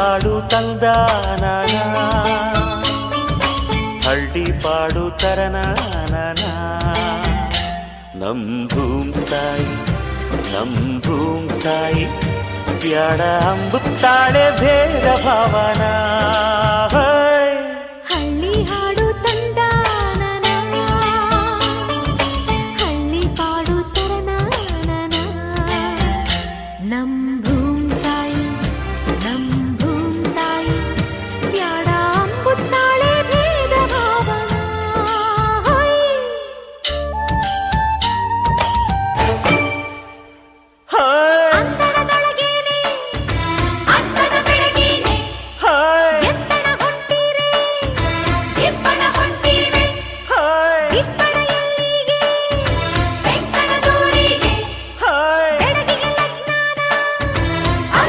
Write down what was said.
ಹಾಡು ತಂದಾನ ಹಳ್ಳಿ ಪಾಡು ತರನಾನ ನಮ್ ಭೂಮ್ತಾಯಿ ಬ್ಯಾಡ ಅಂಬುತ್ತಾಳೆ ಭೇದ ಭಾವನಾ